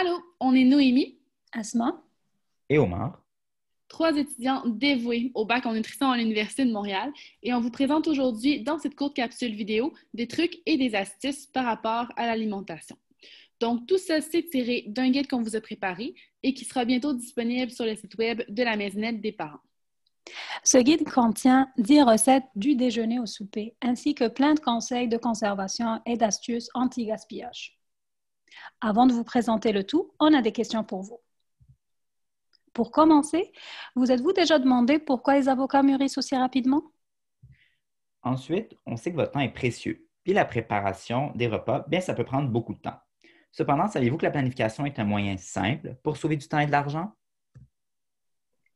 Allô, on est Noémie, Asma, Et Omar. trois étudiants dévoués au bac en nutrition à l'Université de Montréal, et on vous présente aujourd'hui, dans cette courte capsule vidéo, des trucs et des astuces par rapport à l'alimentation. Donc, tout ça, c'est tiré d'un guide qu'on vous a préparé et qui sera bientôt disponible sur le site web de la Maisonnette des parents. ce guide contient 10 recettes du déjeuner au souper, ainsi que plein de conseils de conservation et d'astuces anti-gaspillage. Avant de vous présenter le tout, on a des questions pour vous. Pour commencer, vous êtes-vous déjà demandé pourquoi les avocats mûrissent aussi rapidement? Ensuite, on sait que votre temps est précieux. Puis la préparation des repas, bien, ça peut prendre beaucoup de temps. Cependant, saviez-vous que la planification est un moyen simple pour sauver du temps et de l'argent?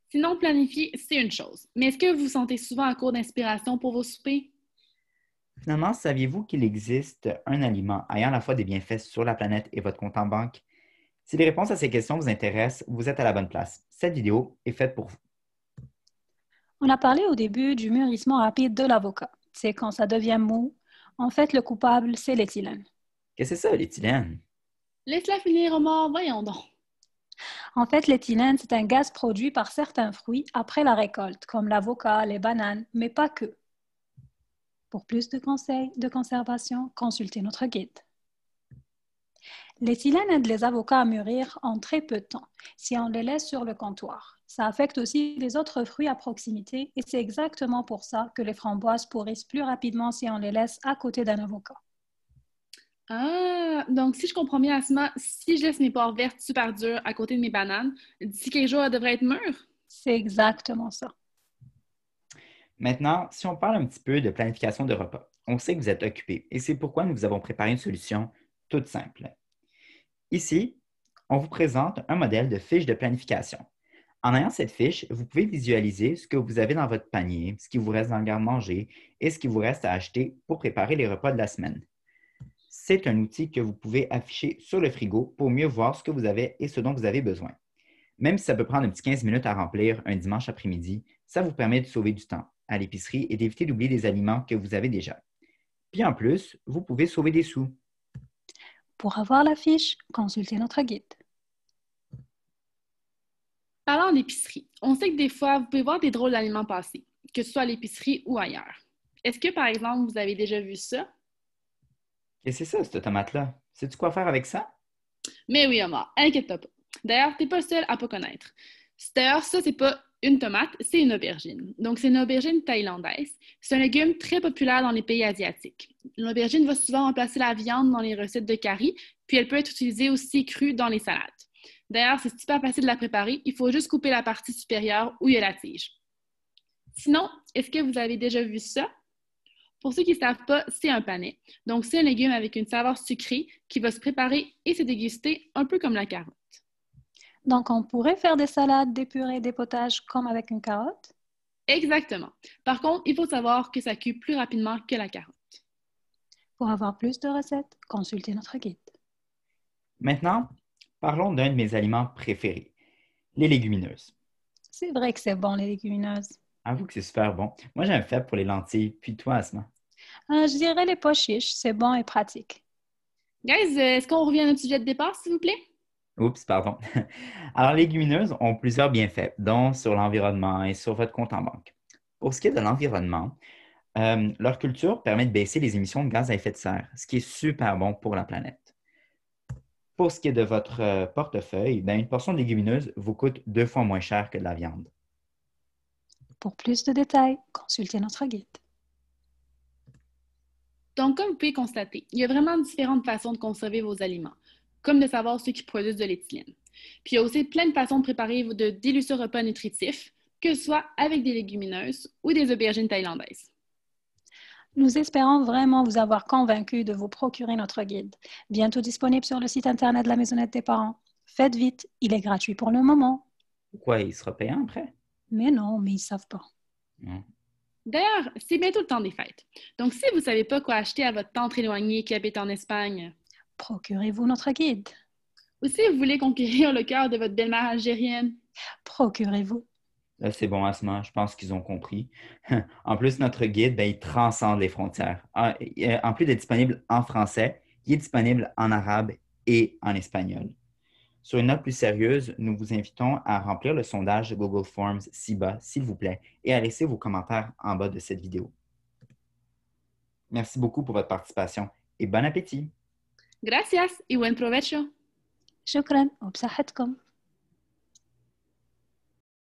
Sinon, planifier, c'est une chose. Mais est-ce que vous vous sentez souvent à court d'inspiration pour vos soupers? Finalement, saviez-vous qu'il existe un aliment ayant à la fois des bienfaits sur la planète et votre compte en banque? Si les réponses à ces questions vous intéressent, vous êtes à la bonne place. Cette vidéo est faite pour vous. On a parlé au début du mûrissement rapide de l'avocat. C'est quand ça devient mou. En fait, le coupable, c'est l'éthylène. Qu'est-ce que c'est ça, l'éthylène? Laisse-la finir, Omar, voyons donc. En fait, l'éthylène, c'est un gaz produit par certains fruits après la récolte, comme l'avocat, les bananes, mais pas que. Pour plus de conseils de conservation, consultez notre guide. L'éthylène aide les avocats à mûrir en très peu de temps, si on les laisse sur le comptoir. Ça affecte aussi les autres fruits à proximité et c'est exactement pour ça que les framboises pourrissent plus rapidement si on les laisse à côté d'un avocat. Ah, donc si je comprends bien, Asma, si je laisse mes poires vertes super dures à côté de mes bananes, d'ici quelques jours, elles devraient être mûres? C'est exactement ça. Maintenant, si on parle un petit peu de planification de repas, on sait que vous êtes occupé et c'est pourquoi nous vous avons préparé une solution toute simple. Ici, on vous présente un modèle de fiche de planification. En ayant cette fiche, vous pouvez visualiser ce que vous avez dans votre panier, ce qui vous reste dans le garde-manger et ce qui vous reste à acheter pour préparer les repas de la semaine. C'est un outil que vous pouvez afficher sur le frigo pour mieux voir ce que vous avez et ce dont vous avez besoin. Même si ça peut prendre un petit 15 minutes à remplir un dimanche après-midi, ça vous permet de sauver du temps à l'épicerie et d'éviter d'oublier des aliments que vous avez déjà. Puis en plus, vous pouvez sauver des sous. Pour avoir la fiche, consultez notre guide. Parlant d'épicerie, on sait que des fois, vous pouvez voir des drôles d'aliments passer, que ce soit à l'épicerie ou ailleurs. Est-ce que, par exemple, vous avez déjà vu ça? Qu'est-ce que c'est ça, cette tomate-là? Sais-tu quoi faire avec ça? Mais oui, Omar, inquiète-toi pas. D'ailleurs, t'es pas le seul à pas connaître. D'ailleurs, ça, c'est pas une tomate, c'est une aubergine. Donc, c'est une aubergine thaïlandaise. C'est un légume très populaire dans les pays asiatiques. L'aubergine va souvent remplacer la viande dans les recettes de curry, puis elle peut être utilisée aussi crue dans les salades. D'ailleurs, c'est super facile de la préparer. Il faut juste couper la partie supérieure où il y a la tige. Sinon, est-ce que vous avez déjà vu ça? Pour ceux qui ne savent pas, c'est un panais. Donc, c'est un légume avec une saveur sucrée qui va se préparer et se déguster un peu comme la carotte. Donc, on pourrait faire des salades, des purées, des potages comme avec une carotte. Exactement. Par contre, il faut savoir que ça cuit plus rapidement que la carotte. Pour avoir plus de recettes, consultez notre guide. Maintenant, parlons d'un de mes aliments préférés, les légumineuses. C'est vrai que c'est bon, les légumineuses. Avoue que c'est super bon. Moi, j'ai un faible pour les lentilles. Puis toi, Asma? Je dirais les pois chiches, c'est bon et pratique. Guys, est-ce qu'on revient à notre sujet de départ, s'il vous plaît? Oups, pardon. Alors, les légumineuses ont plusieurs bienfaits, dont sur l'environnement et sur votre compte en banque. Pour ce qui est de l'environnement, leur culture permet de baisser les émissions de gaz à effet de serre, ce qui est super bon pour la planète. Pour ce qui est de votre portefeuille, une portion de légumineuses vous coûte 2 fois moins cher que de la viande. Pour plus de détails, consultez notre guide. Donc, comme vous pouvez constater, il y a vraiment différentes façons de conserver vos aliments, comme de savoir ceux qui produisent de l'éthylène. Puis il y a aussi plein de façons de préparer de délicieux repas nutritifs, que ce soit avec des légumineuses ou des aubergines thaïlandaises. Nous espérons vraiment vous avoir convaincu de vous procurer notre guide, bientôt disponible sur le site internet de la Maisonnette des parents. Faites vite, il est gratuit pour le moment. Pourquoi il sera payant après? Mais non, mais ils ne savent pas. Non. D'ailleurs, c'est bientôt le temps des fêtes. Donc, si vous ne savez pas quoi acheter à votre tante éloignée qui habite en Espagne, Procurez-vous notre guide. ou si vous voulez conquérir le cœur de votre belle-mère algérienne, Procurez-vous. Là, c'est bon, Asma, je pense qu'ils ont compris. En plus, notre guide, il transcende les frontières. En plus d'être disponible en français, il est disponible en arabe et en espagnol. Sur une note plus sérieuse, nous vous invitons à remplir le sondage de Google Forms ci-bas, s'il vous plaît, et à laisser vos commentaires en bas de cette vidéo. Merci beaucoup pour votre participation et bon appétit! Gracias y buen provecho. شكرا وبصحتكم.